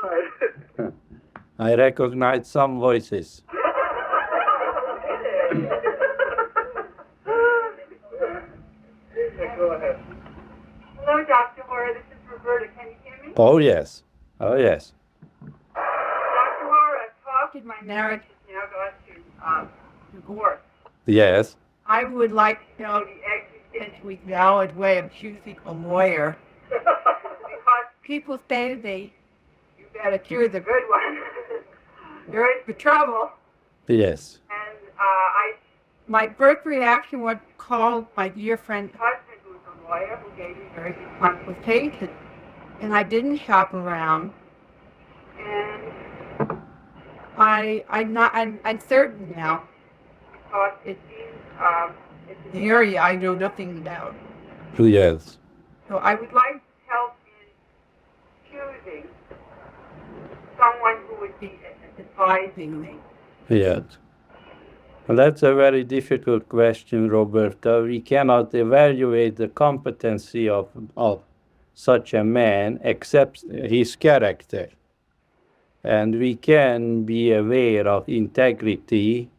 Good. I recognize some voices. Go ahead. Hello, Dr. Hora. This is Roberta. Can you hear me? Oh, yes. Oh, yes. Dr. Hora, talking my marriage has now gone to divorce. Yes. I would like to know the existentially valid way of choosing a lawyer. Because people say you better choose a good one. You're in for trouble. Yes. And my first reaction was to call my dear friend's husband, who's a lawyer, who gave me very good consultation. And I didn't shop around. And I'm certain now, because it seems it's an area I know nothing about. Yes. So I would like help in choosing someone who would be advising me. Yes. Well, that's a very difficult question, Roberta. We cannot evaluate the competency of such a man except his character. And we can be aware of integrity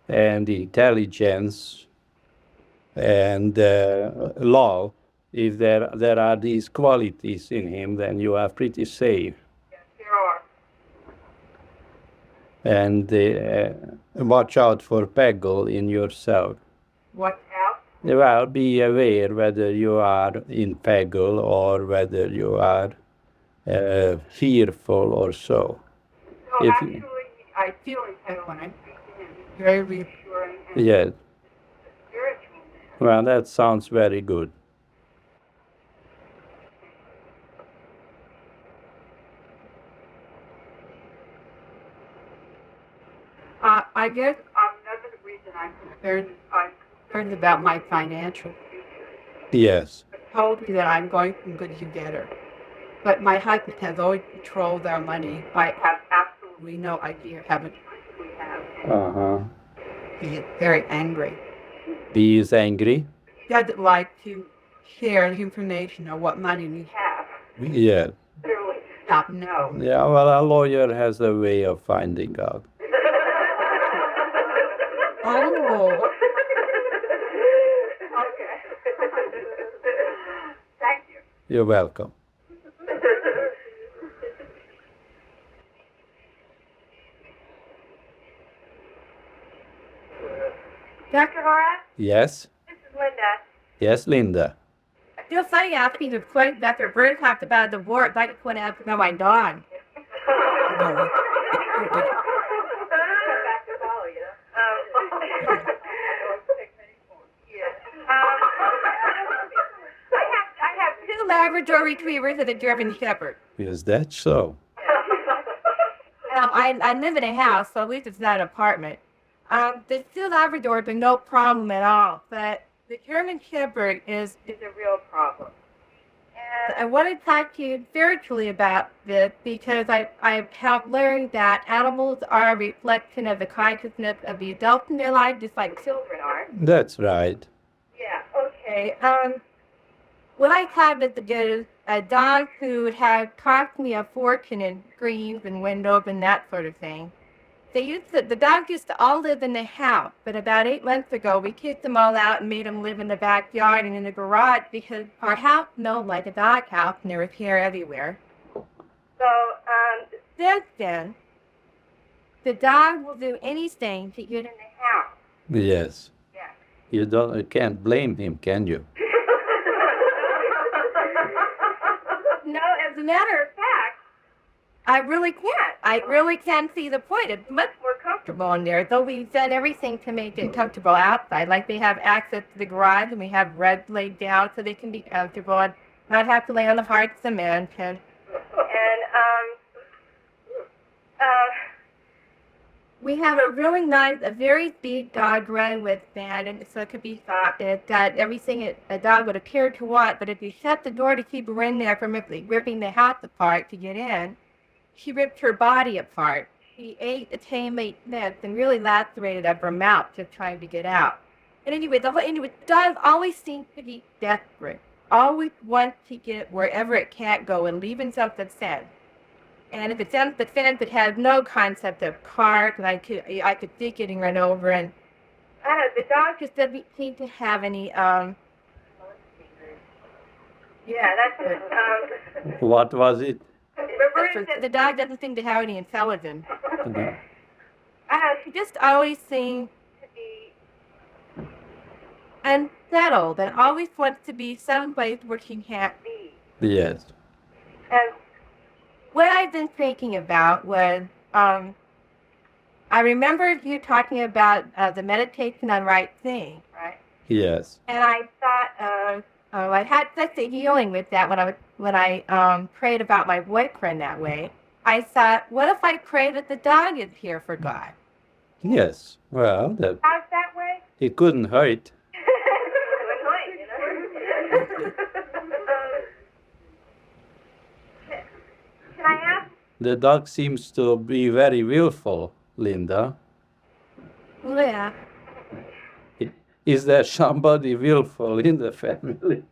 and intelligence and love. If there are these qualities in him, then you are pretty safe. Yes, there are. And watch out for PAGL in yourself. Watch out? Well, be aware whether you are in PAGL or whether you are fearful or so. So actually, I feel in PAGL when I'm speaking, and it's very reassuring and yes. spiritual. Well, that sounds very good. I guess another reason I'm concerned about my financial future. Yes. I told you that I'm going from good to better. But my husband has always controlled our money. I have absolutely no idea how much money we have. Uh-huh. He gets very angry. He is angry? He doesn't like to share information on what money we have. Yes. Literally not know. Yeah, well, a lawyer has a way of finding out. Oh. Okay. Thank you. You're welcome. Dr. Hora? Yes? This is Linda. Yes, Linda. I feel funny asking the question that the bird talked about the divorce. I just want to ask about my dog. I have two Labrador retrievers and a German Shepherd. Is that so? I live in a house, so at least it's not an apartment. The two Labradors are no problem at all, but the German Shepherd is a real problem. And I want to talk to you spiritually about this because I have learned that animals are a reflection of the consciousness of the adults in their life, just like children are. That's right. Yeah, okay. What I have is a dog who had cost me a fortune in screens and windows and that sort of thing. The dogs used to all live in the house, but about 8 months ago, we kicked them all out and made them live in the backyard and in the garage because our house smelled like a dog house and there was hair everywhere. So, since then, the dog will do anything to get in the house. Yes. Yeah. You can't blame him, can you? No, as a matter of fact, I really can't. I really can see the point. It's much more comfortable in there. Though we've done everything to make it comfortable outside. Like they have access to the garage and we have rugs laid down so they can be comfortable and not have to lay on the hard cement. And we have a really nice, a very big dog run with bed, and so it could be thought that it's got everything a dog would appear to want, but if you shut the door to keep her in there from ripping the house apart to get in, she ripped her body apart. She ate a tame nuts and really lacerated up her mouth just trying to get out. And anyway, the dog always seems to be desperate, always wants to get wherever it can't go and leave himself upset. And if it's on the fence, it has no concept of park, and I could see it getting run over. And I don't know, the dog just doesn't seem to have any. Yeah, that's What was it? the dog doesn't seem to have any intelligence. Mhm. She just always seems to be unsettled and always wants to be someplace where she can't be. Yes. And what I've been thinking about was, I remember you talking about the meditation on right thing, right? Yes. And I thought, I had such a healing with that when I prayed about my boyfriend that way. I thought, what if I pray that the dog is here for God? Yes. Well, that How's that way? it couldn't hurt. Can I ask? The dog seems to be very willful, Linda. Yeah. Is there somebody willful in the family?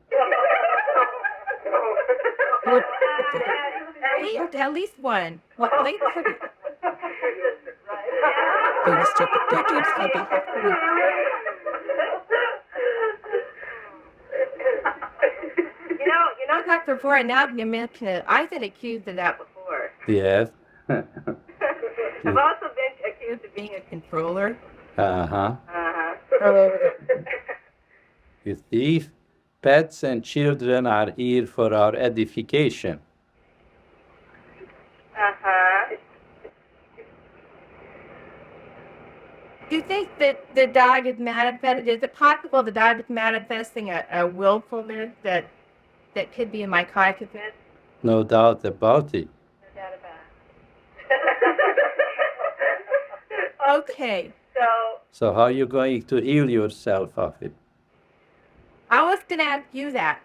At least one. What? At least one. Dr. Hora, now you mention it, I've been accused of that before. Yes. I've also been accused of being a controller. Uh-huh. Oh. You see, pets and children are here for our edification. Do you think that the dog is manifesting? Is it possible the dog is manifesting a willfulness that could be in my consciousness? No doubt about it. No doubt about it. Okay, So how are you going to heal yourself of it? I was going to ask you that.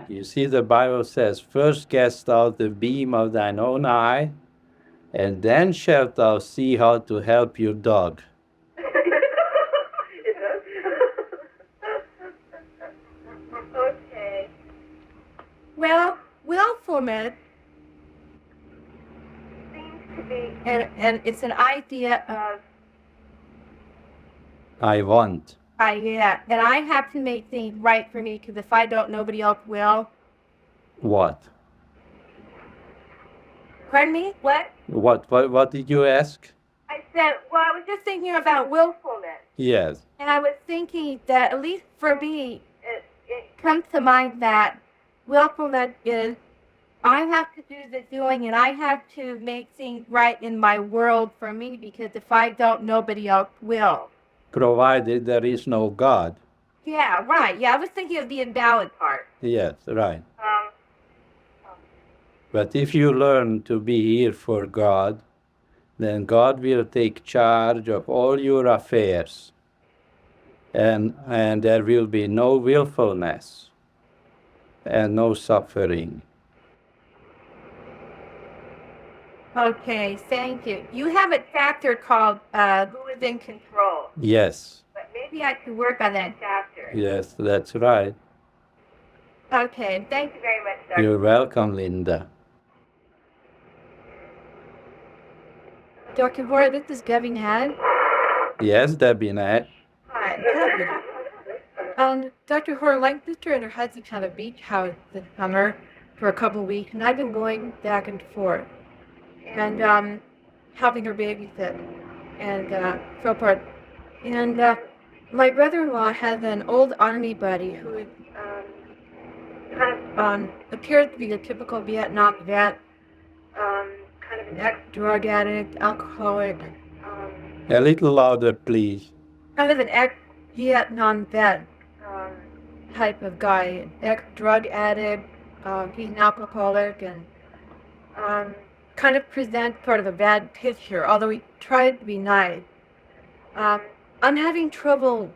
You see, the Bible says, first cast out the beam of thine own eye, and then shalt thou see how to help your dog. Okay. Well, willfulness seems to be, and it's an idea of I want. yeah, and I have to make things right for me because if I don't, nobody else will. What? Pardon me? What? What did you ask? I said, well, I was just thinking about willfulness. Yes. And I was thinking that, at least for me, it comes to mind that willfulness is I have to do the doing and I have to make things right in my world for me because if I don't, nobody else will. Provided there is no God. Yeah, right. Yeah, I was thinking of the invalid part. Yes, right. But if you learn to be here for God, then God will take charge of all your affairs. And there will be no willfulness and no suffering. Okay, thank you. You have a chapter called Who is in Control. Yes. But maybe I could work on that chapter. Yes, that's right. Okay, thank you very much, Dr. You're welcome, Linda. Dr. Hora, this is Debbie Nad. Yes, Debbie Nat. Hi. Dr. Hora, my sister and her husband have a beach house this summer for a couple of weeks, and I've been going back and forth and helping her babysit and so forth. And my brother-in-law has an old army buddy who is kind of appears to be a typical Vietnam vet, kind of an ex-drug addict, alcoholic. A little louder, please. Kind of an ex-Vietnam vet type of guy, ex-drug addict. He's an alcoholic and kind of presents sort of a bad picture, although he tries to be nice. I'm having trouble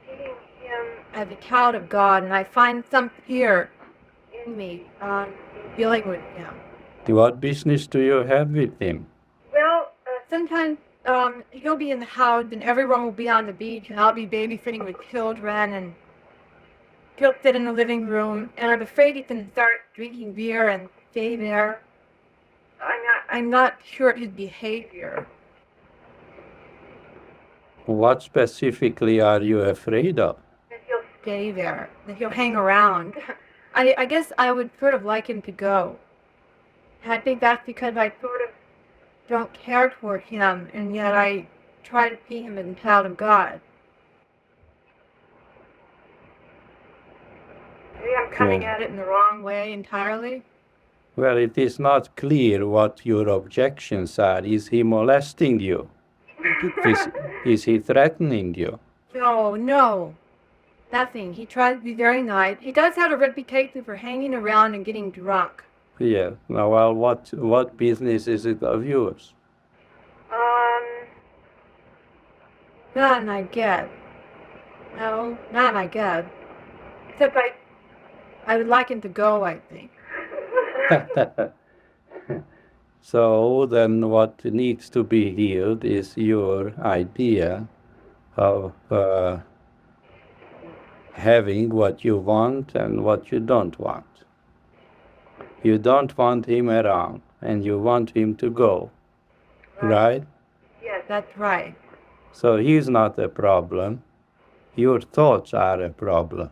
seeing him as a child of God, and I find some fear in me dealing with him. What business do you have with him? Well, sometimes he'll be in the house and everyone will be on the beach and I'll be babysitting with children and he'll sit in the living room and I'm afraid he's going to start drinking beer and stay there. I'm not sure of his behavior. What specifically are you afraid of? That he'll stay there, that he'll hang around. I guess I would sort of like him to go. I think that's because I sort of don't care toward him, and yet I try to see him as a child of God. Maybe I'm coming at it in the wrong way entirely. Well, it is not clear what your objections are. Is he molesting you? Is he threatening you? No. Nothing. He tries to be very nice. He does have a reputation for hanging around and getting drunk. Yeah. Now, well, what business is it of yours? None, I guess. No, none, I guess. Except I would like him to go, I think. So then what needs to be healed is your idea of having what you want and what you don't want. You don't want him around, and you want him to go, right? Yes, that's right. So he's not a problem. Your thoughts are a problem.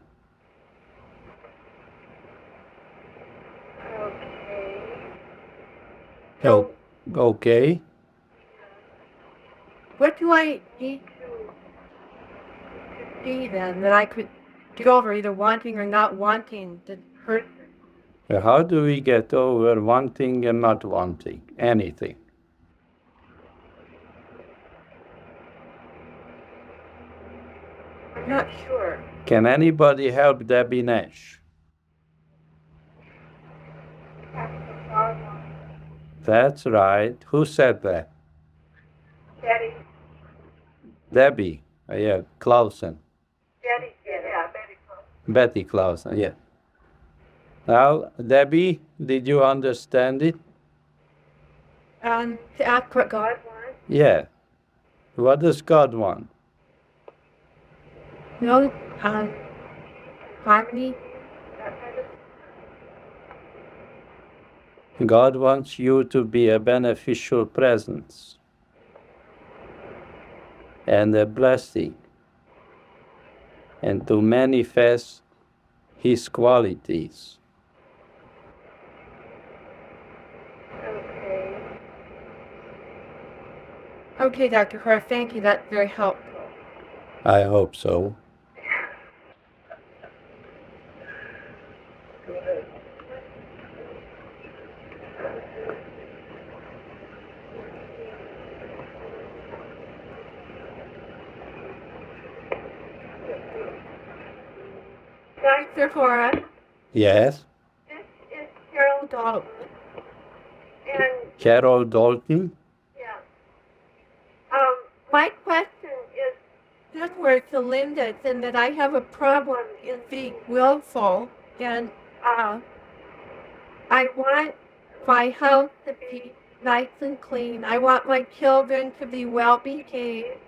So, Okay. what do I need to see then that I could get over either wanting or not wanting the person? How do we get over wanting and not wanting anything? I'm not sure. Can anybody help Debbie Nash? That's right. Who said that? Daddy. Debbie. Yeah, Clausen. Daddy, yeah, Betty Clausen. Betty Clausen, yeah. Now, Debbie, did you understand it? To ask what God wants? Yeah. What does God want? No, harmony. God wants you to be a beneficial presence and a blessing and to manifest His qualities. Okay, Dr. Hora, thank you. That's very helpful. I hope so. Dr. Hora, Yes? this is Carol Dalton. And Carol Dalton? yeah. My question is similar to Linda's in that I have a problem in being willful, and I want my house to be nice and clean. I want my children to be well behaved.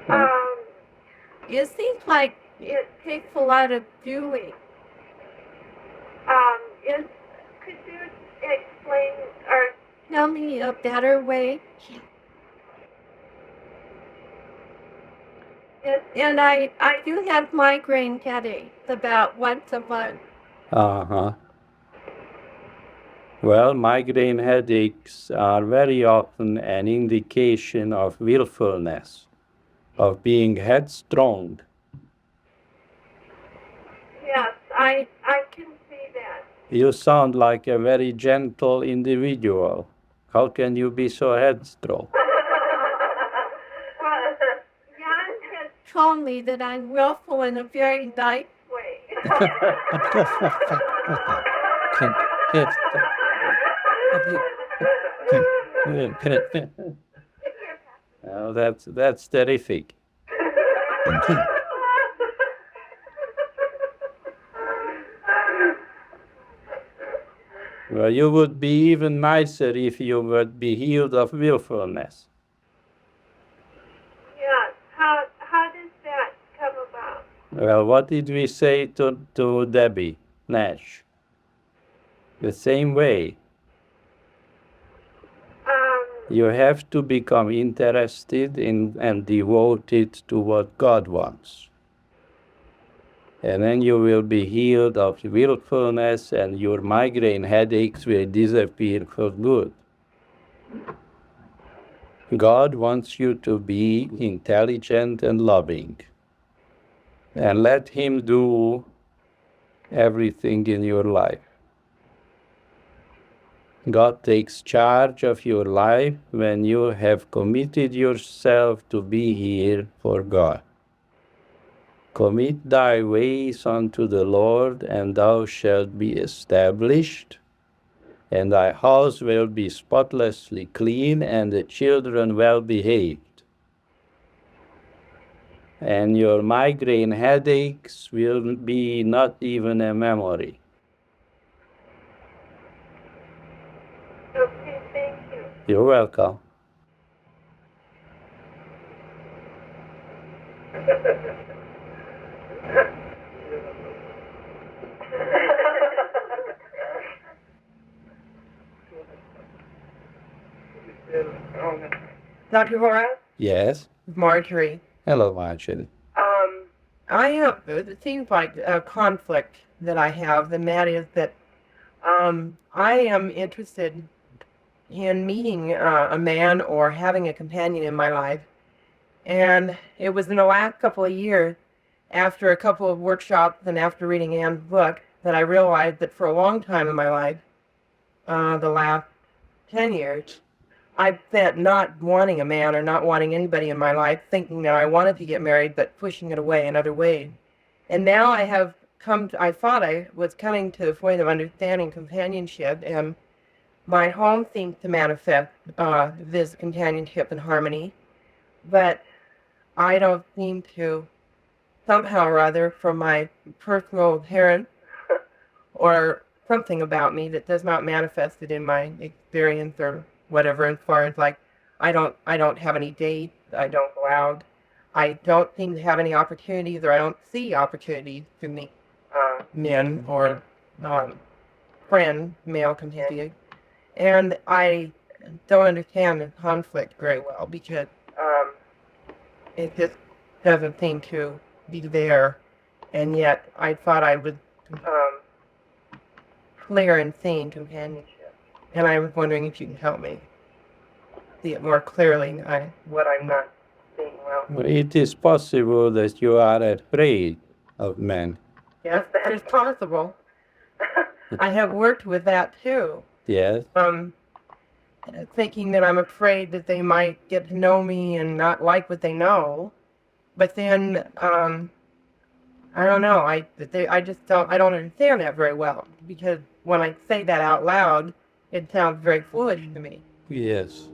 And it seems like it takes a lot of doing. Could you explain or tell me a better way? And I do have migraine headaches about once a month. Uh-huh. Well, migraine headaches are very often an indication of willfulness, of being headstrong. Yes, I can see that. You sound like a very gentle individual. How can you be so headstrong? Well, Jan has told me that I'm willful in a very nice way. Well, that's terrific. Well, you would be even nicer if you would be healed of willfulness. Yes, how does that come about? Well, what did we say to Debbie Nash? The same way. You have to become interested in and devoted to what God wants. And then you will be healed of willfulness, and your migraine headaches will disappear for good. God wants you to be intelligent and loving. And let Him do everything in your life. God takes charge of your life when you have committed yourself to be here for God. Commit thy ways unto the Lord, and thou shalt be established, and thy house will be spotlessly clean, and the children well behaved. And your migraine headaches will be not even a memory. Okay, thank you. You're welcome. Dr. Hora? Yes? Marjorie. Hello, Marjorie. I have, it seems like a conflict that I have, and that is that I am interested in meeting a man or having a companion in my life. And it was in the last couple of years, after a couple of workshops and after reading Anne's book, that I realized that for a long time in my life, the last 10 years, I spent not wanting a man or not wanting anybody in my life, thinking that I wanted to get married, but pushing it away in other ways. And now I have come to, I thought I was coming to the point of understanding companionship, and my home seems to manifest this companionship and harmony, but I don't seem to, somehow or other, from my personal parents or something about me that does not manifest it in my experience or whatever, as far as like I don't have any dates, I don't go out, I don't seem to have any opportunities, or I don't see opportunities to meet men or friends, male companions. And I don't understand the conflict very well, because it just doesn't seem to be there. And yet I thought I was clear in seeing companionship. And I was wondering if you can help me see it more clearly, what I'm not seeing well. It is possible that you are afraid of men. Yes, that is possible. I have worked with that too. Yes? Thinking that I'm afraid that they might get to know me and not like what they know. But then, I don't know, I just don't understand that very well. Because when I say that out loud, it sounds very foolish to me. Yes.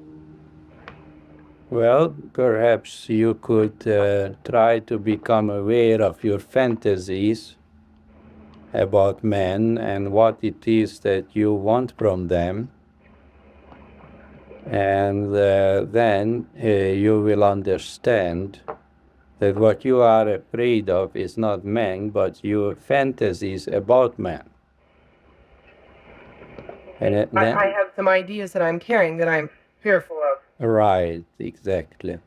Well, perhaps you could try to become aware of your fantasies about men and what it is that you want from them. And then you will understand that what you are afraid of is not men, but your fantasies about men. And then, I have some ideas that I'm carrying that I'm fearful of. right, exactly.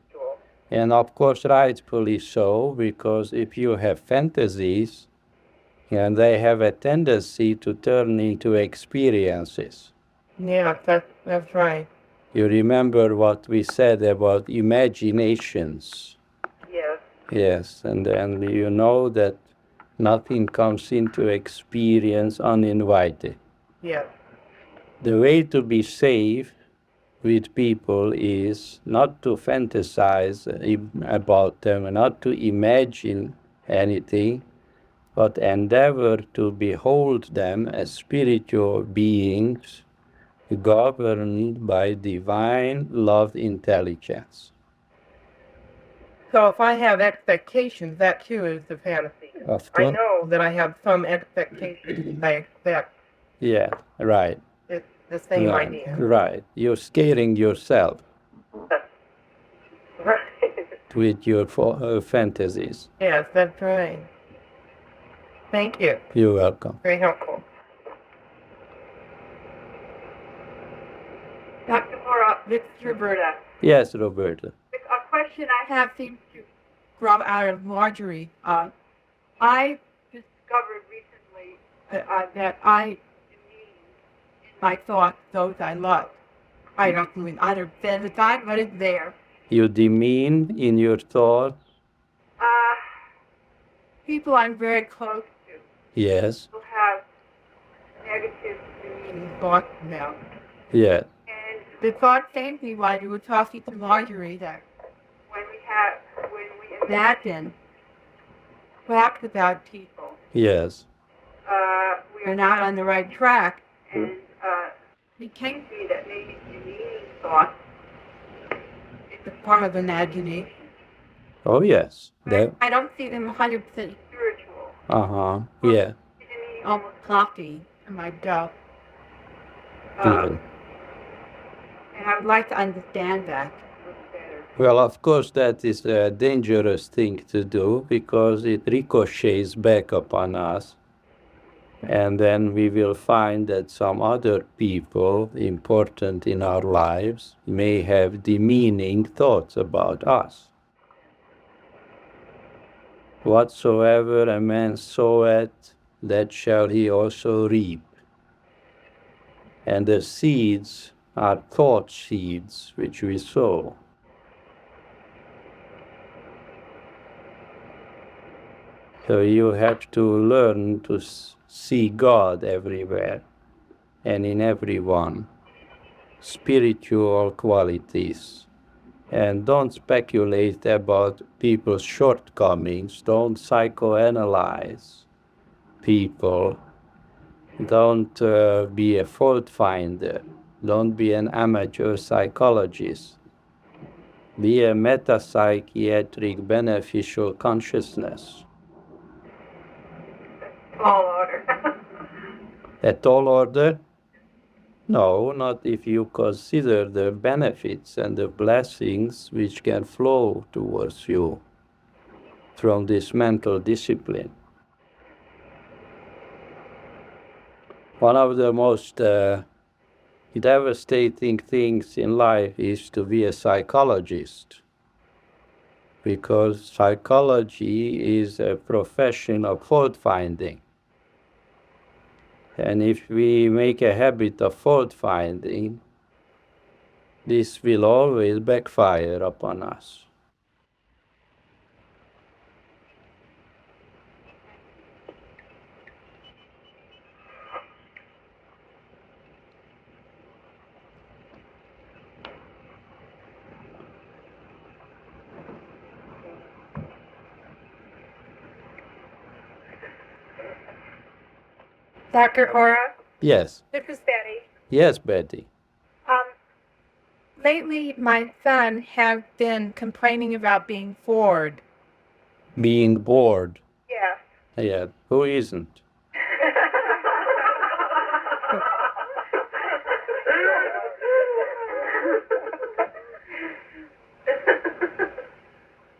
And of course, rightfully so, because if you have fantasies, and they have a tendency to turn into experiences. Yeah, that's right. You remember what we said about imaginations. Yes. Yes, and you know that nothing comes into experience uninvited. Yes. The way to be safe with people is not to fantasize about them, not to imagine anything, but endeavor to behold them as spiritual beings governed by divine love intelligence. So if I have expectations, that too is the fantasy. I know that I have some expectations I expect. Yeah, right. It's the same idea. Right. You're scaring yourself Right. with your fantasies. Yes, that's right. Thank you. You're welcome. Very helpful. Dr. Hora, this is Roberta. Yes, Roberta. A question I have seems to grow out of Marjorie. I discovered recently that I demean in my thoughts those I love. I don't mean either fantasize, but it's there. You demean in your thoughts? Uh, People I'm very close to Yes. who have negative demeaning thoughts about. Yeah. And the thought came to me while you were talking to Marjorie that when we imagine facts about people, Yes. we are not on the right track. And it came to me that maybe demeaning thought is a form of imagination. Oh, yes. I don't see them 100% spiritual. Uh-huh. Yeah. Demeaning almost cocky in my doubt. Yeah. And I would like to understand that a little better. Well, of course, that is a dangerous thing to do because it ricochets back upon us. And then we will find that some other people important in our lives may have demeaning thoughts about us. Whatsoever a man soweth, that shall he also reap. And the seeds are thought seeds which we sow. So you have to learn to see God everywhere and in everyone, spiritual qualities. And don't speculate about people's shortcomings. Don't psychoanalyze people. Don't be a fault finder. Don't be an amateur psychologist. Be a meta-psychiatric beneficial consciousness. Tall order. A tall order? No, not if you consider the benefits and the blessings which can flow towards you from this mental discipline. One of the most devastating things in life is to be a psychologist, because psychology is a profession of fault finding. And if we make a habit of fault finding, this will always backfire upon us. Dr. Hora? Yes. This is Betty. Yes, Betty. Lately, my son has been complaining about being bored. Being bored. Yes. Yeah, who isn't?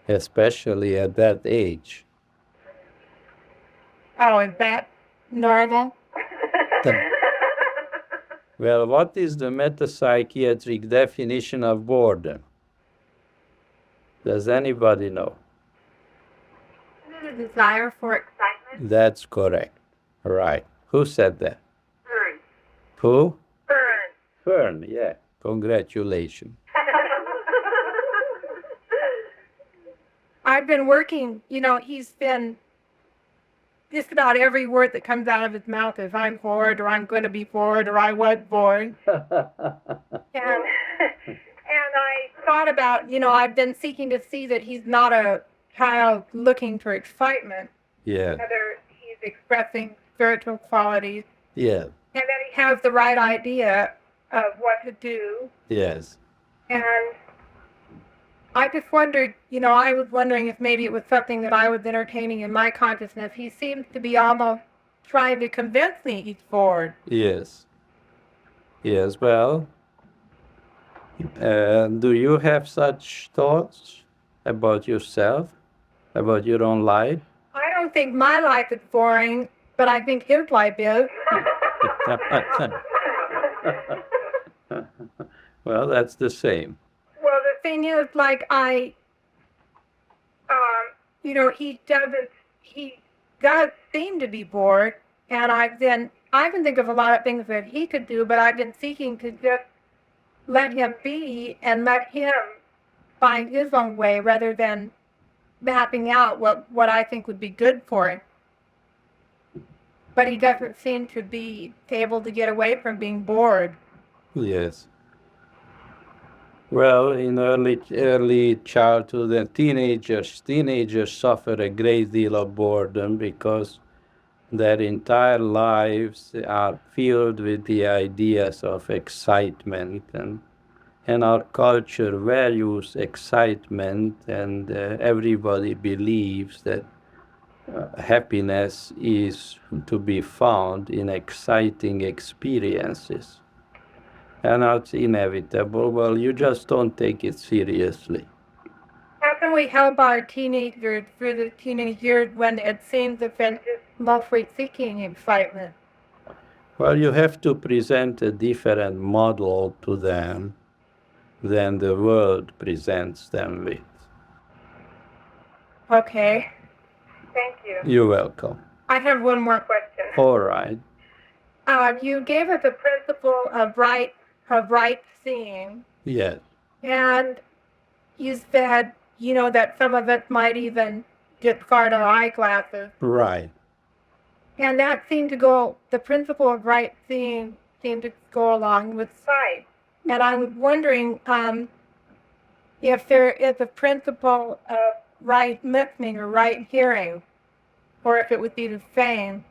Especially at that age. Oh, is that normal? Well, what is the metapsychiatric definition of boredom? Does anybody know? A desire for excitement? That's correct. Right. Who said that? Fern. Who? Fern. Fern, yeah. Congratulations. I've been working, he's been, just about every word that comes out of his mouth is I'm bored, or I'm going to be bored, or I was bored. And I thought about, I've been seeking to see that he's not a child looking for excitement. Yeah. Whether he's expressing spiritual qualities. Yeah. And that he has the right idea of what to do. Yes. And I just wondered, I was wondering if maybe it was something that I was entertaining in my consciousness. He seems to be almost trying to convince me he's bored. Yes. Yes, well, do you have such thoughts about yourself, about your own life? I don't think my life is boring, but I think his life is. Well, that's the same. Well, the thing is, like, he does seem to be bored, and I can think of a lot of things that he could do, but I've been seeking to just let him be and let him find his own way rather than mapping out what I think would be good for him. But he doesn't seem to be able to get away from being bored. Yes. Well, in early childhood and teenagers suffer a great deal of boredom because their entire lives are filled with the ideas of excitement, and our culture values excitement, and everybody believes that happiness is to be found in exciting experiences. And it's inevitable. Well, you just don't take it seriously. How can we help our teenagers through the teenage years when it seems that they're just mostly seeking excitement? Well, you have to present a different model to them than the world presents them with. Okay. Thank you. You're welcome. I have one more question. All right. You gave us a principle of right seeing, Yes. and you said, that some of it might even discard our eyeglasses. Right. And the principle of right seeing seemed to go along with sight. And I was wondering if there is a principle of right listening or right hearing, or if it would be the same.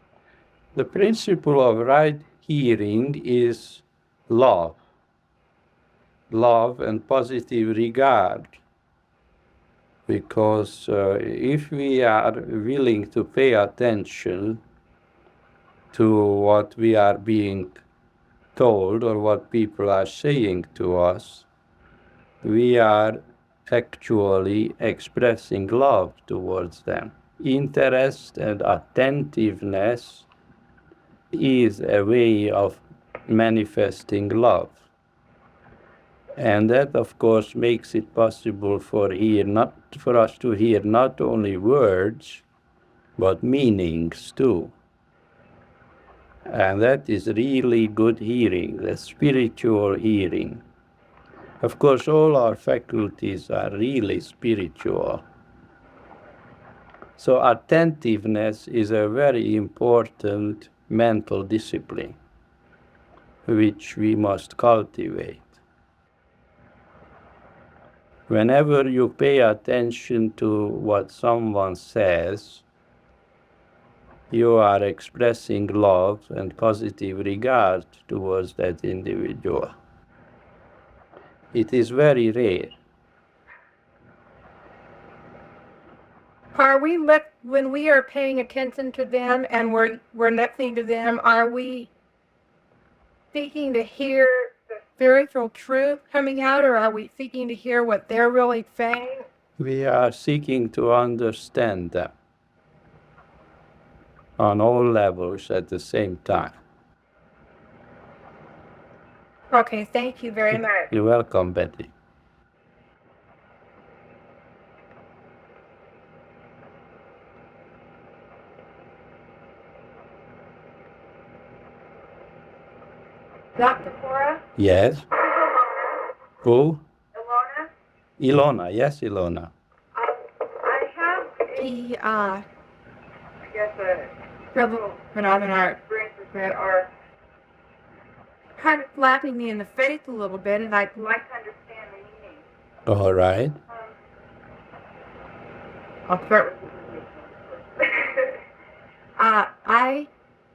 The principle of right hearing is love, love and positive regard. Because if we are willing to pay attention to what we are being told or what people are saying to us, we are actually expressing love towards them. Interest and attentiveness is a way of manifesting love. And that, of course, makes it possible for us to hear not only words, but meanings too. And that is really good hearing, the spiritual hearing. Of course, all our faculties are really spiritual. So attentiveness is a very important mental discipline, which we must cultivate. Whenever you pay attention to what someone says, you are expressing love and positive regard towards that individual. It is very rare. When we are paying attention to them and we're listening to them, are we seeking to hear the spiritual truth coming out, or are we seeking to hear what they're really saying? We are seeking to understand them on all levels at the same time. Okay, thank you very much. You're welcome, Betty. Dr. Hora? Yes? Who? Ilona? Ilona. Yes, Ilona. I have I guess a several phenomena experiences that are kind of slapping me in the face a little bit, and I'd like to understand the meaning. All right. I'll start with I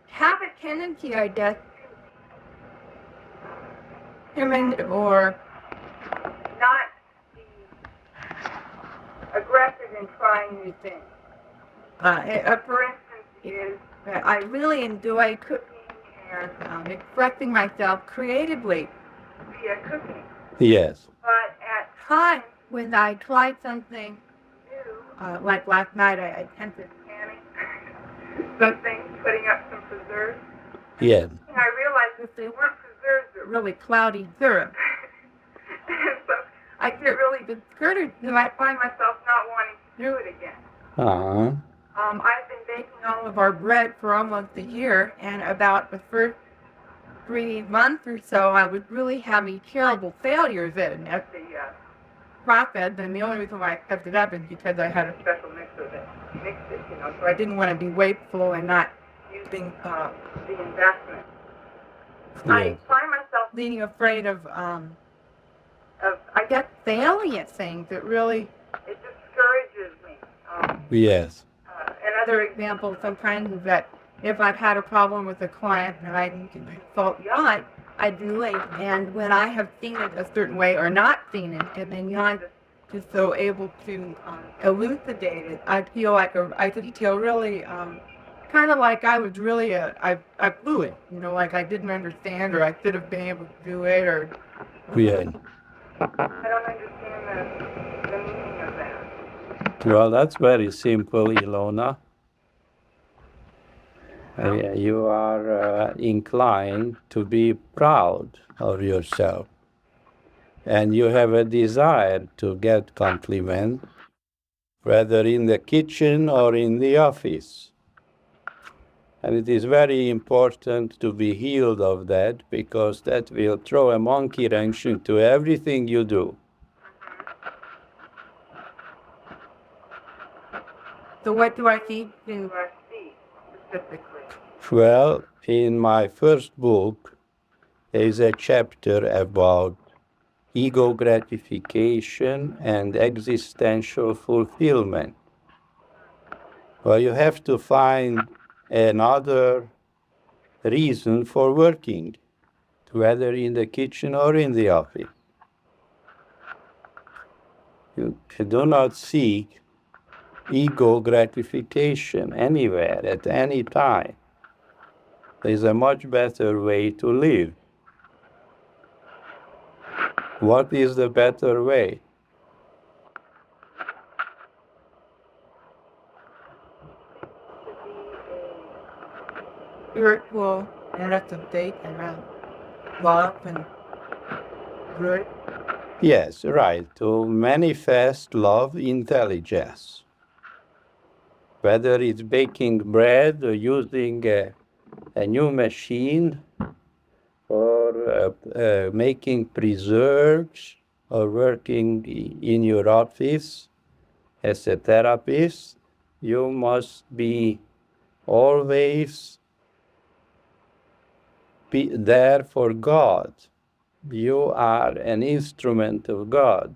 have a tendency, I guess, or not be aggressive in trying new things. For instance, is that I really enjoy cooking and expressing myself creatively via cooking. Yes. But at times when I try something new, like last night, I attempted canning something, putting up some preserves. Yes. I realized that they weren't preserves, but really cloudy syrup. I get really discouraged and I find myself not wanting to do it again. Uh-huh. I've been baking all of our bread for almost a year, and about the first 3 months or so, I was really having terrible failures at the process, and the only reason why I kept it up is because I had a special mix it, so I didn't want to be wasteful and not using the investment. I Yes. find myself being afraid of I guess failing at things. It discourages me. Yes. Another example sometimes is that if I've had a problem with a client and I need to consult Jan, I do it. And when I have seen it a certain way or not seen it, and then Jan is so able to elucidate it, I feel really kind of like I was really I blew it. Like I didn't understand or I should have been able to do it or. Yeah. I don't understand the meaning of that. Well, that's very simple, Ilona. You are inclined to be proud of yourself. And you have a desire to get compliment, whether in the kitchen or in the office. And it is very important to be healed of that, because that will throw a monkey wrench into everything you do. So what do I see specifically? Well, in my first book, there is a chapter about ego gratification and existential fulfillment. Well, you have to find another reason for working, whether in the kitchen or in the office. You do not seek ego gratification anywhere, at any time. There is a much better way to live. What is the better way? Spiritual and up to date around love and good. Yes, right, to manifest love intelligence. Whether it's baking bread or using a new machine or making preserves or working in your office as a therapist, you must be always be there for God. You are an instrument of God.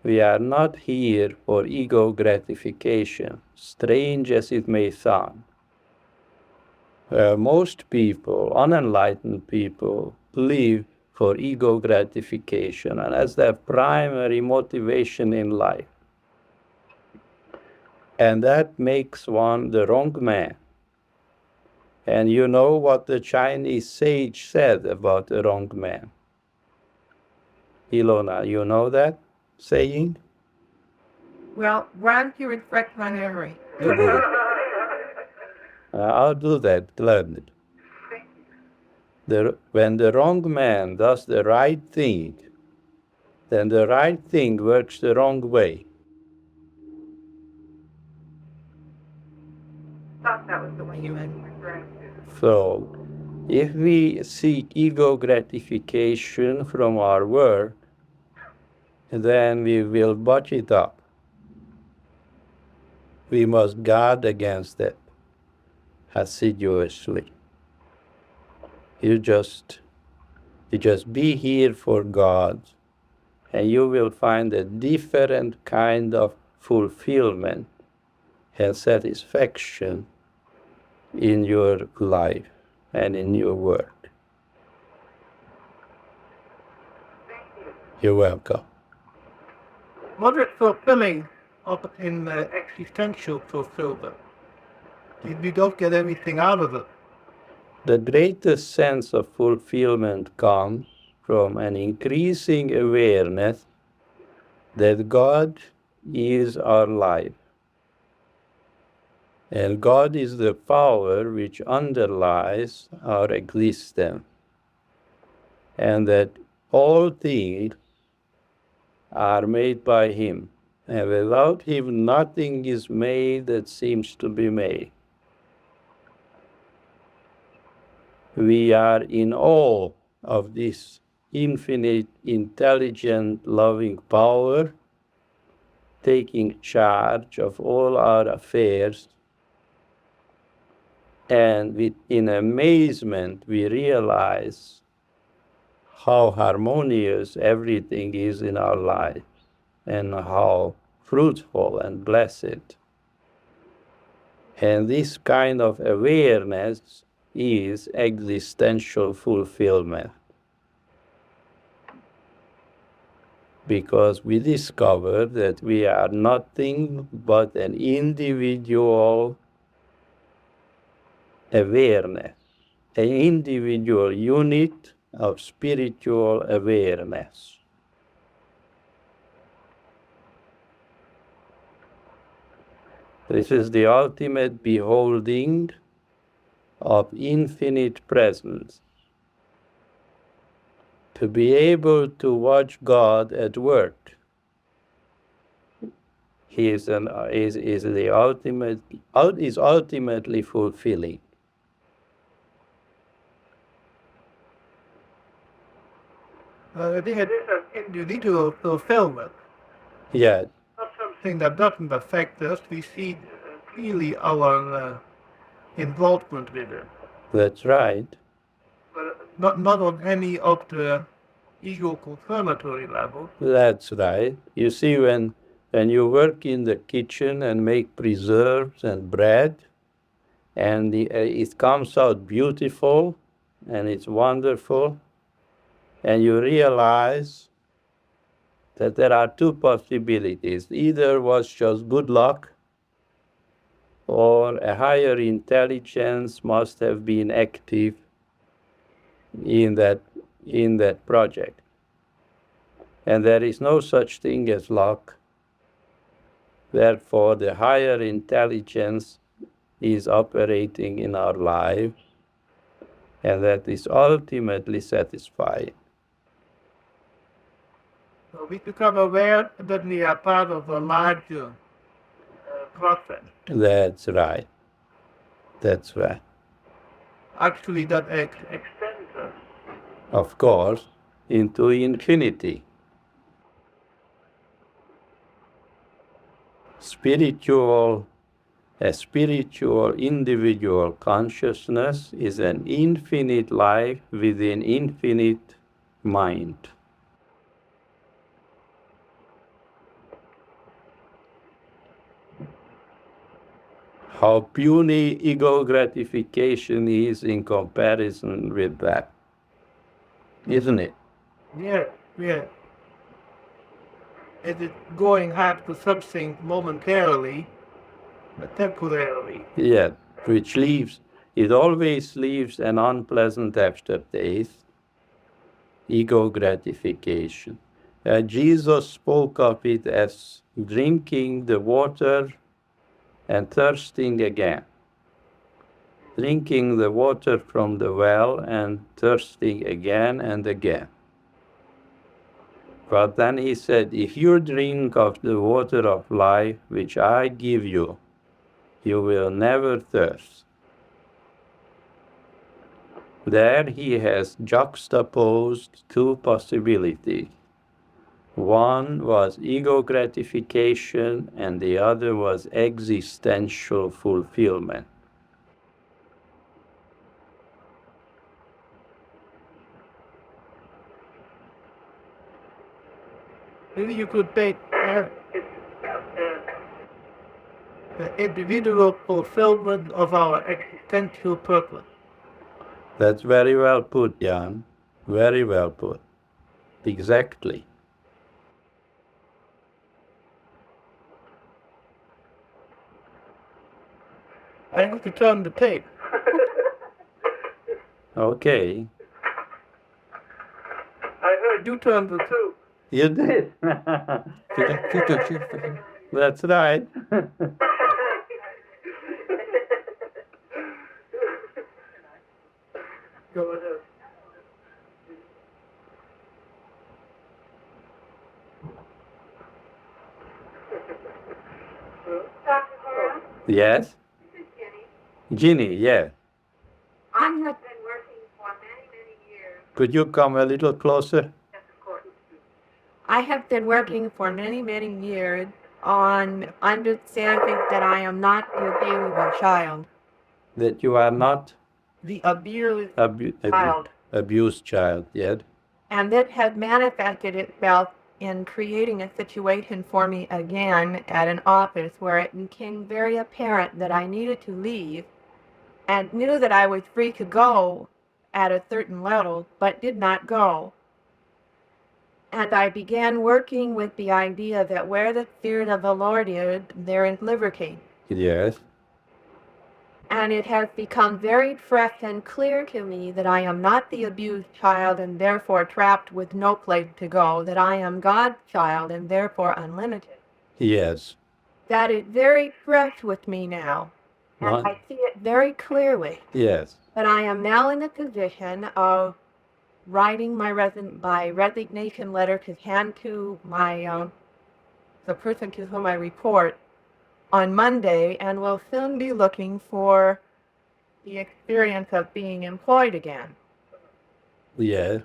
We are not here for ego gratification, strange as it may sound. Most people, unenlightened people, live for ego gratification, and as their primary motivation in life. And that makes one the wrong man. And you know what the Chinese sage said about the wrong man? Ilona, you know that saying? Well, run to reflect my memory. I'll do that gladly. When the wrong man does the right thing, then the right thing works the wrong way. Thought that was the way you meant. So, if we seek ego gratification from our work, then we will botch it up. We must guard against it assiduously. You just be here for God, and you will find a different kind of fulfillment and satisfaction in your life and in your work. You're welcome. Moderate fulfilling up in the existential fulfillment. You don't get anything out of it. The greatest sense of fulfillment comes from an increasing awareness that God is our life. And God is the power which underlies our existence. And that all things are made by him. And without him, nothing is made that seems to be made. We are in awe of this infinite, intelligent, loving power taking charge of all our affairs. And in amazement, we realize how harmonious everything is in our life and how fruitful and blessed. And this kind of awareness is existential fulfillment. Because we discover that we are nothing but an individual awareness, an individual unit of spiritual awareness. This is the ultimate beholding of infinite presence. To be able to watch God at work is ultimately fulfilling. I think it is an individual fulfillment. Yes, Not something that doesn't affect us. We see clearly our involvement with it. that's right. But not on any of the ego confirmatory level. That's right. You see, when you work in the kitchen and make preserves and bread, and it comes out beautiful, and it's wonderful, and you realize that there are two possibilities. Either was just good luck, or a higher intelligence must have been active in that project. And there is no such thing as luck. Therefore, the higher intelligence is operating in our life, and that is ultimately satisfying. So we become aware that we are part of a larger process. That's right. That's right. Actually, that extends us. Of course, into infinity. A spiritual individual consciousness is an infinite life within infinite mind. How puny ego gratification is in comparison with that, isn't it? Yeah, yeah. It is going hard for something momentarily, but temporarily. Yeah, it always leaves an unpleasant aftertaste, ego gratification. Jesus spoke of it as drinking the water and thirsting again. Drinking the water from the well and thirsting again and again. But then he said, if you drink of the water of life which I give you, you will never thirst. There he has juxtaposed two possibilities. One was ego gratification, and the other was existential fulfillment. Maybe you could take the individual fulfillment of our existential purpose. That's very well put, Jan. Very well put. Exactly. I have to turn the tape. Okay. I heard you turn the tape. You did. That's right. Go ahead. Yes? Ginny, yeah. I have been working for many, many years. Could you come a little closer? I have been working for many, many years on understanding that I am not the abused child. That you are not The abused Child. abused child yet? And it has manifested itself in creating a situation for me again at an office where it became very apparent that I needed to leave and knew that I was free to go at a certain level, but did not go. And I began working with the idea that where the Spirit of the Lord is, there is liberty. Yes. And it has become very fresh and clear to me that I am not the abused child and therefore trapped with no place to go, that I am God's child and therefore unlimited. Yes. That is very fresh with me now. And I see it very clearly. Yes. That I am now in a position of writing my resignation letter to hand to my the person to whom I report on Monday, and will soon be looking for the experience of being employed again. Yeah.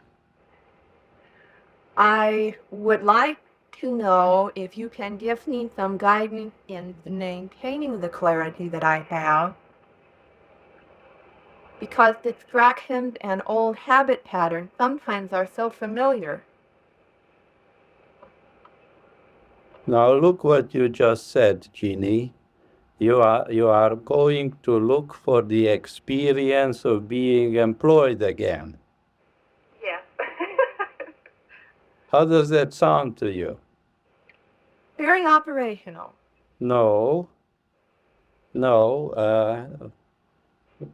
I would like to know if you can give me some guidance in maintaining the clarity that I have, because distractions and old habit patterns sometimes are so familiar. Now look what you just said, Jeannie. You are going to look for the experience of being employed again. Yes. How does that sound to you? Very operational. No.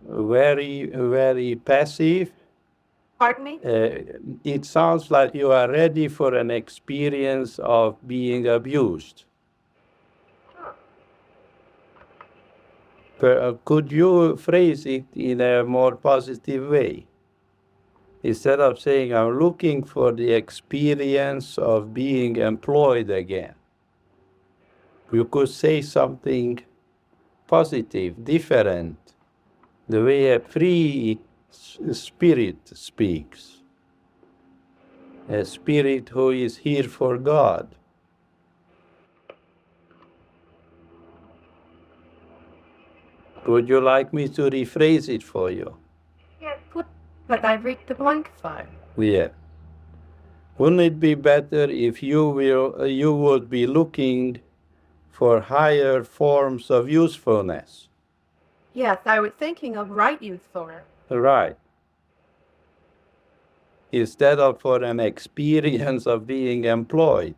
Very, very passive. Pardon me? It sounds like you are ready for an experience of being abused. Could you phrase it in a more positive way? Instead of saying, I'm looking for the experience of being employed again, you could say something positive, different, the way a free spirit speaks, a spirit who is here for God. Would you like me to rephrase it for you? Yes, but I've reached the blank spot. Yeah. Wouldn't it be better if you would be looking for higher forms of usefulness? Yes, I was thinking of right usefulness. Right. Instead of for an experience of being employed,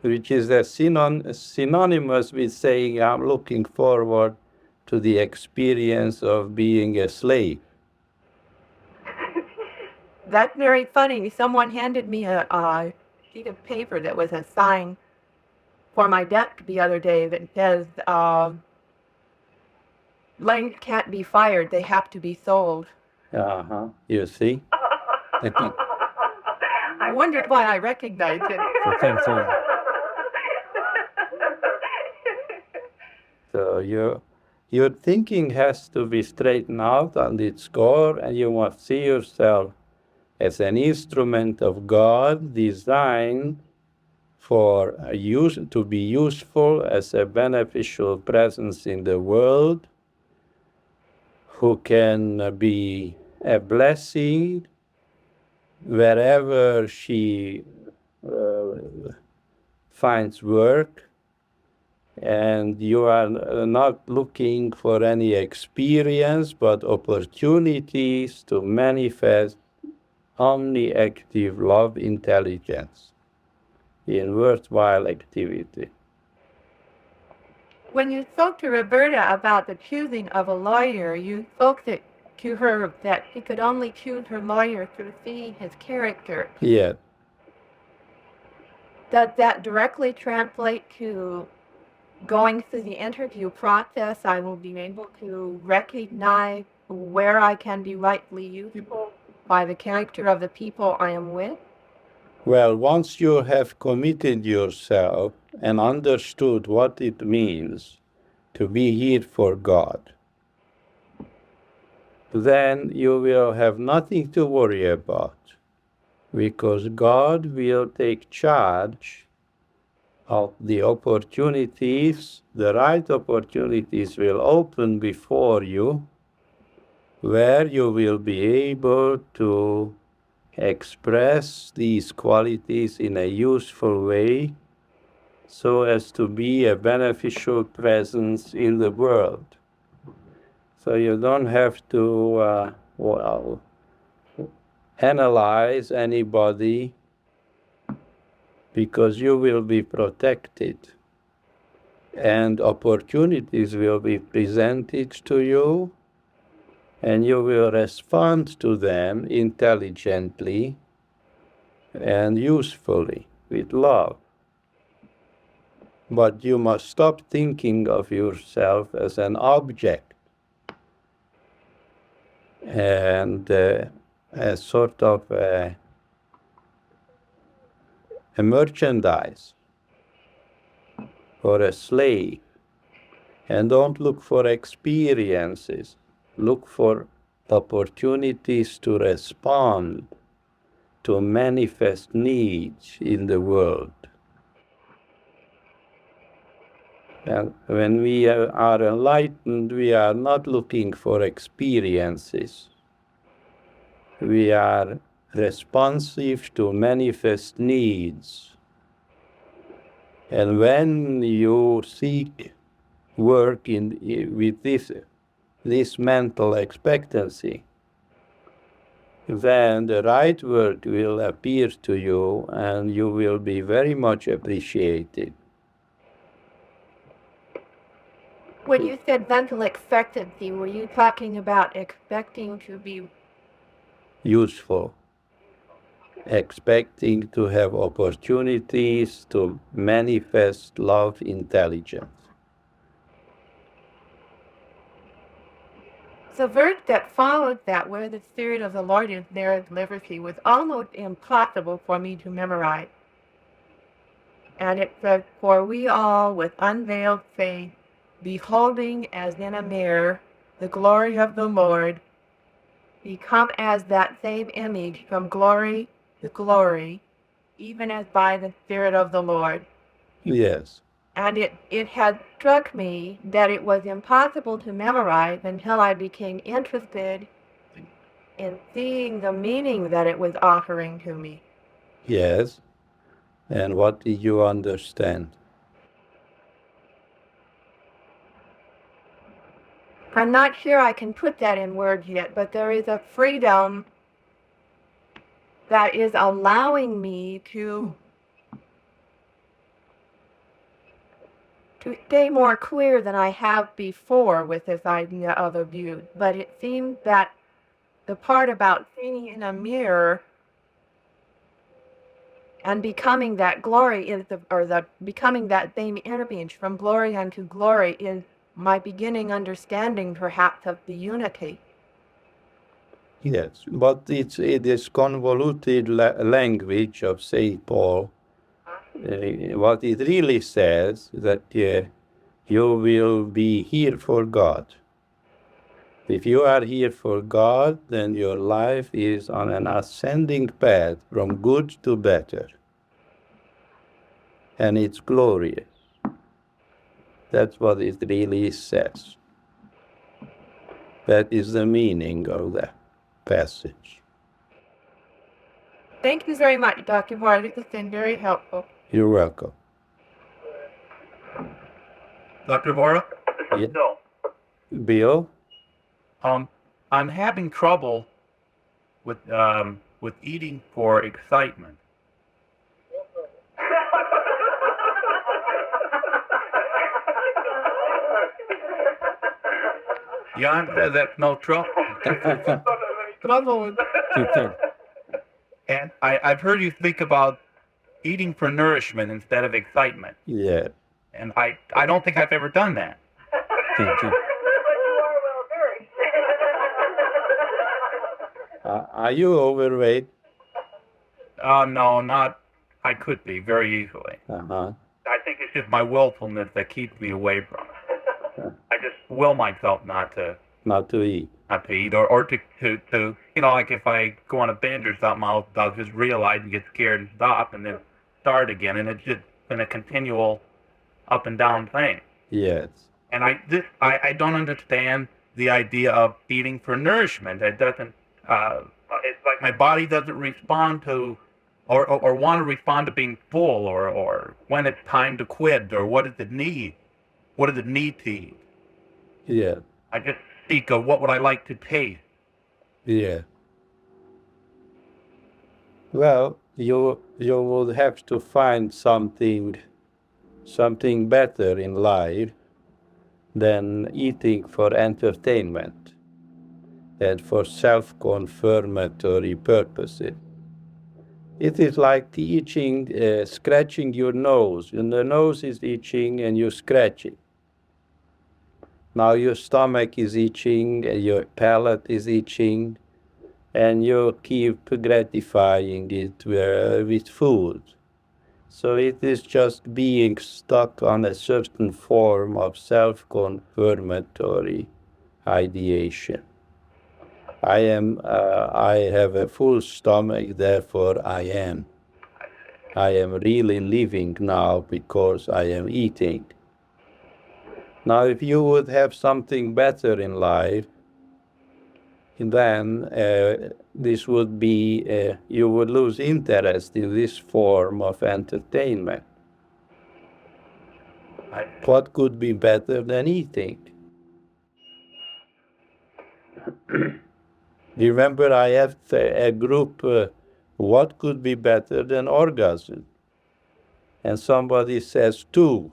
which is a synonymous with saying I'm looking forward to the experience of being a slave. That's very funny. Someone handed me a sheet of paper that was a sign for my desk the other day that says, "Lanes can't be fired; they have to be sold." You see? I wondered why I recognized it. So your thinking has to be straightened out on its core, and you must see yourself as an instrument of God designed for use to be useful as a beneficial presence in the world, who can be a blessing wherever she finds work, and you are not looking for any experience but opportunities to manifest omni-active love intelligence in worthwhile activity. When you spoke to Roberta about the choosing of a lawyer, you spoke to her that she could only choose her lawyer through seeing his character. Yeah. Does that directly translate to going through the interview process? I will be able to recognize where I can be rightly useful by the character of the people I am with? Well, once you have committed yourself and understood what it means to be here for God, then you will have nothing to worry about, because God will take charge of the opportunities. The right opportunities will open before you, where you will be able to express these qualities in a useful way, so as to be a beneficial presence in the world. So you don't have to analyze anybody, because you will be protected and opportunities will be presented to you, and you will respond to them intelligently and usefully with love. But you must stop thinking of yourself as an object and as sort of a merchandise or a slave. And don't look for experiences. Look for opportunities to respond to manifest needs in the world. And when we are enlightened, we are not looking for experiences. We are responsive to manifest needs. And when you seek work with this mental expectancy, then the right work will appear to you and you will be very much appreciated. When you said mental expectancy, were you talking about expecting to be Useful. Expecting to have opportunities to manifest love intelligence. The verse that followed that, where the Spirit of the Lord is, there is liberty, was almost impossible for me to memorize. And it says, "For we all, with unveiled face, beholding as in a mirror the glory of the Lord, become as that same image from glory to glory, even as by the Spirit of the Lord." Yes. And it had struck me that it was impossible to memorize until I became interested in seeing the meaning that it was offering to me. Yes. And what did you understand? I'm not sure I can put that in words yet, but there is a freedom that is allowing me to stay more clear than I have before with this idea of abuse. But it seems that the part about seeing in a mirror and becoming that glory is becoming that same image from glory unto glory is my beginning understanding perhaps of the unity. Yes, but it is convoluted language of St. Paul. What it really says that you will be here for God. If you are here for God, then your life is on an ascending path from good to better. And it's glorious. That's what it really says. That is the meaning of the passage. Thank you very much, Dr. Hora. This has been very helpful. You're welcome. Dr. Hora? Yeah. Bill? I'm having trouble with eating for excitement. Jan says that's no trouble. And I've heard you speak about eating for nourishment instead of excitement. Yeah. And I don't think I've ever done that. Are you overweight? No, not. I could be very easily. Uh-huh. I think it's just my willfulness that keeps me away from it. I just will myself not to eat. eat, or to like if I go on a binge or something, I'll just realize and get scared and stop and then start again, and it's just been a continual up and down thing. Yes. And I don't understand the idea of eating for nourishment. It doesn't. It's like my body doesn't respond to, or want to respond to being full, or when it's time to quit, or what does it need? What does it need to eat? Yeah. I just speak of what would I like to taste. Yeah. Well, you would have to find something better in life than eating for entertainment and for self-confirmatory purposes. It is like the itching, scratching your nose. And the nose is itching and you scratch it. Now your stomach is itching, your palate is itching, and you keep gratifying it with food. So it is just being stuck on a certain form of self-confirmatory ideation. I have a full stomach, therefore I am. I am really living now because I am eating. Now, if you would have something better in life, then this would be, you would lose interest in this form of entertainment. What could be better than eating? Remember, I have a group, what could be better than orgasm? And somebody says 2.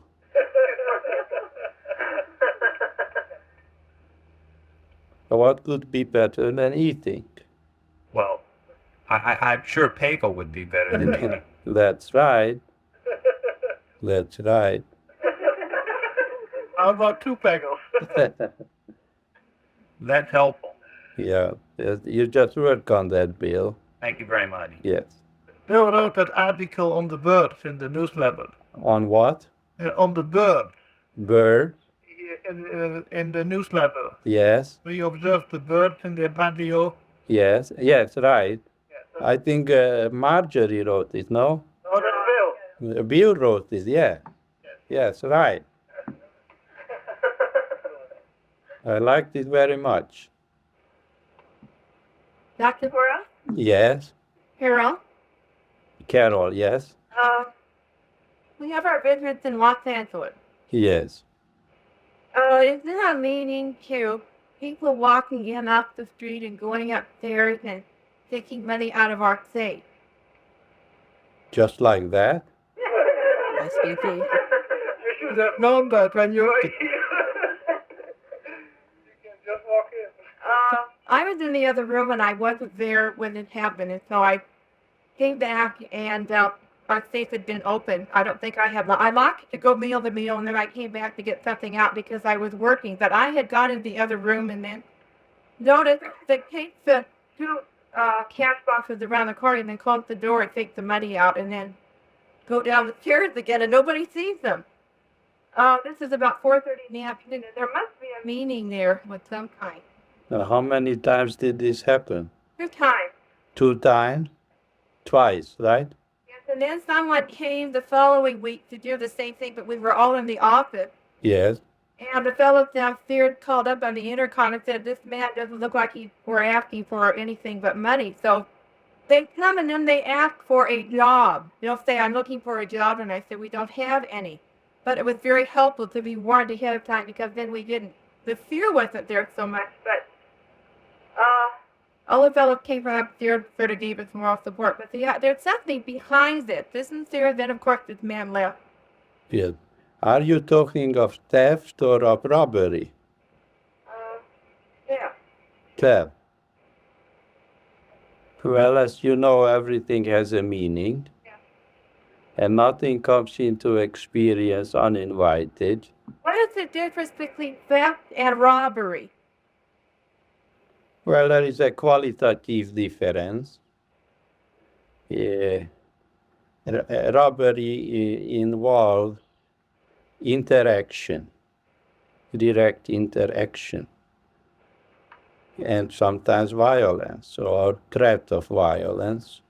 What could be better than eating? Well, I'm sure PAGL would be better than eating. That's right. That's right. How about 2 PAGLs? That's helpful. Yeah, you just work on that, Bill. Thank you very much. Yes. Bill wrote that article on the birds in the newsletter. On what? On the birds Bird? in the newsletter. Yes. We observed the birds in their patio. Yes. Yes, right. I think Marjorie wrote it, no? Oh, that's Bill. Bill wrote it, yeah. Yes, right. I liked it very much. Dr. Hora? Yes. Harold? Carol, yes. We have our business in Los Angeles. Yes. Is there a meaning to people walking in off the street and going upstairs and taking money out of our safe? Just like that? Yes, we do. You should have known that when you can just walk in. I was in the other room and I wasn't there when it happened, and so I came back and our safe had been open. I don't think I locked it to go meal the meal, and then I came back to get something out because I was working. But I had gone in the other room and then noticed that Kate said 2 cash boxes around the corner and then closed the door and take the money out and then go down the stairs again, and nobody sees them. This is about 4:30 in the afternoon, and there must be a meaning there with some kind. How many times did this happen? 2 times. 2 times? Twice, right? Yes, and then someone came the following week to do the same thing, but we were all in the office. Yes. And the fellow downstairs called up on the intercom and said, "This man doesn't look like he were asking for anything but money." So they come and then they ask for a job. They'll say, "I'm looking for a job," and I said, "We don't have any." But it was very helpful to be warned ahead of time because then we didn't. The fear wasn't there so much, but all the fellows came from upstairs sort of gave us moral support. But there's something behind this. This is there. Then of course this man left. Yes. Are you talking of theft or of robbery? Yeah. Theft. Well, as you know, everything has a meaning. Yeah. And nothing comes into experience uninvited. What is the difference between theft and robbery? Well, there is a qualitative difference. Robbery involves interaction. direct interaction, and sometimes violence or threat of violence,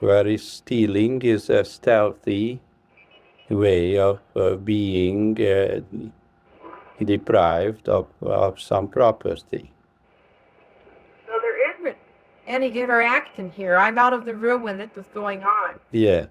whereas stealing is a stealthy way of being deprived of some property. So there isn't any interaction here. I'm out of the room when this was going on. Yeah.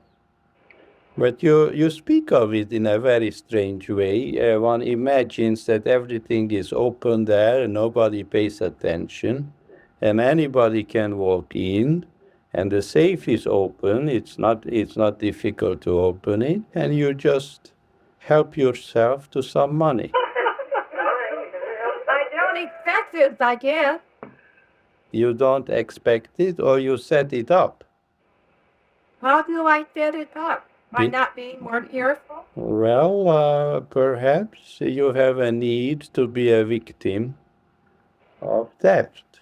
But you speak of it in a very strange way. One imagines that everything is open there and nobody pays attention, and anybody can walk in, and the safe is open. It's not difficult to open it, and you just help yourself to some money. I don't expect it, I guess. You don't expect it, or you set it up. How do I set it up? By Be- not being more careful? Well, perhaps you have a need to be a victim of theft.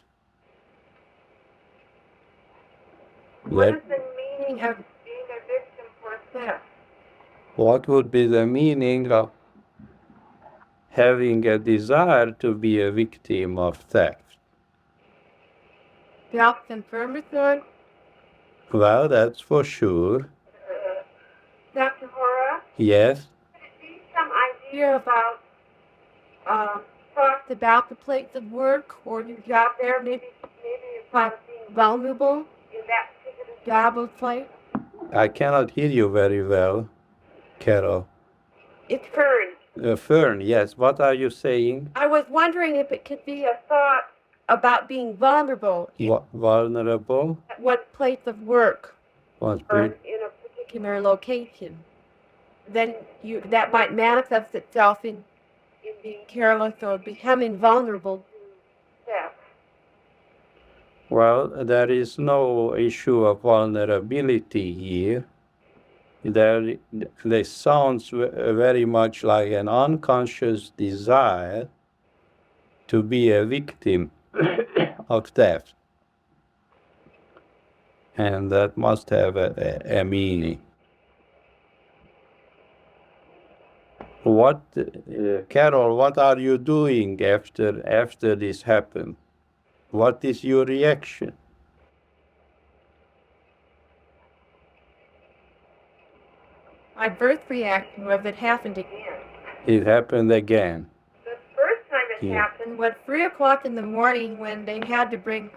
What That- is the meaning of being a victim for theft? What would be the meaning of having a desire to be a victim of theft? Self-confirmatory? Well, that's for sure. Dr. Hora, Yes. could it be some idea about thoughts about the place of work or your job there? Maybe about being vulnerable in that particular job or place? I cannot hear you very well, Carol. It's Fern. Fern, yes. What are you saying? I was wondering if it could be a thought about being vulnerable Vulnerable? at what place of work What or in a particular location. Then that might manifest itself in being careless or becoming vulnerable to theft. Well, there is no issue of vulnerability here. This sounds very much like an unconscious desire to be a victim of theft. And that must have a meaning. What, Carol, what are you doing after this happened? What is your reaction? My first reaction was it happened again. It happened again. The first time it Yeah. happened was 3 o'clock in the morning when they had to bring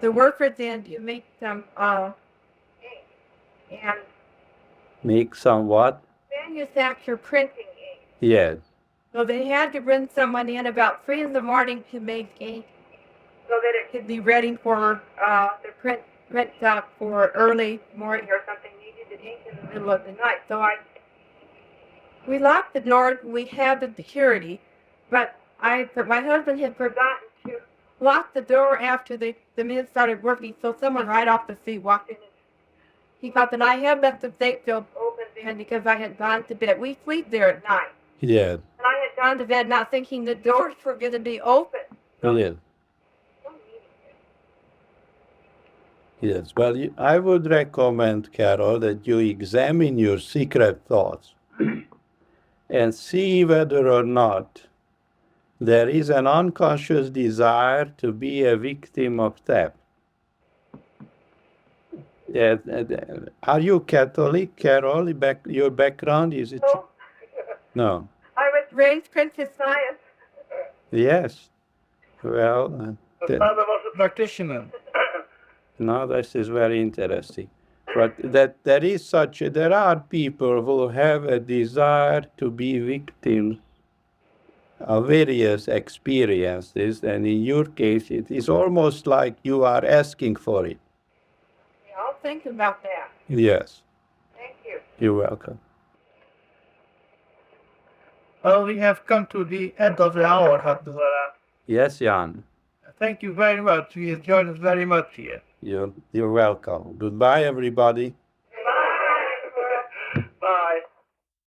the workers in to make some ink and Make some what? manufacture printing ink. Yes. So they had to bring someone in about 3 in the morning to make ink so that it could be ready for the print shop for early morning or something. Needed ink in the middle of the night. So we locked the doors and we had the security, but my husband had forgotten to lock the door after the men started working, so someone right off the street walked in. He thought that I had left the safe door open then because I had gone to bed. We sleep there at night. Yes. And I had gone to bed not thinking the doors were going to be open. Yes. Yes. Well, I would recommend, Carol, that you examine your secret thoughts and see whether or not there is an unconscious desire to be a victim of theft. Are you Catholic, Carol? Your background, is it? No. I was raised Princess Science. Yes. Well, The father was a practitioner. no, this is very interesting. But there are people who have a desire to be victims of various experiences, and in your case, it is almost like you are asking for it. Yeah, I'll think about that. Yes, Thank you. you're welcome. Well, we have come to the end of the hour, Dr. Hora. Yes, Jan, Thank you very much. We enjoyed it very much here. you're welcome. Goodbye, everybody.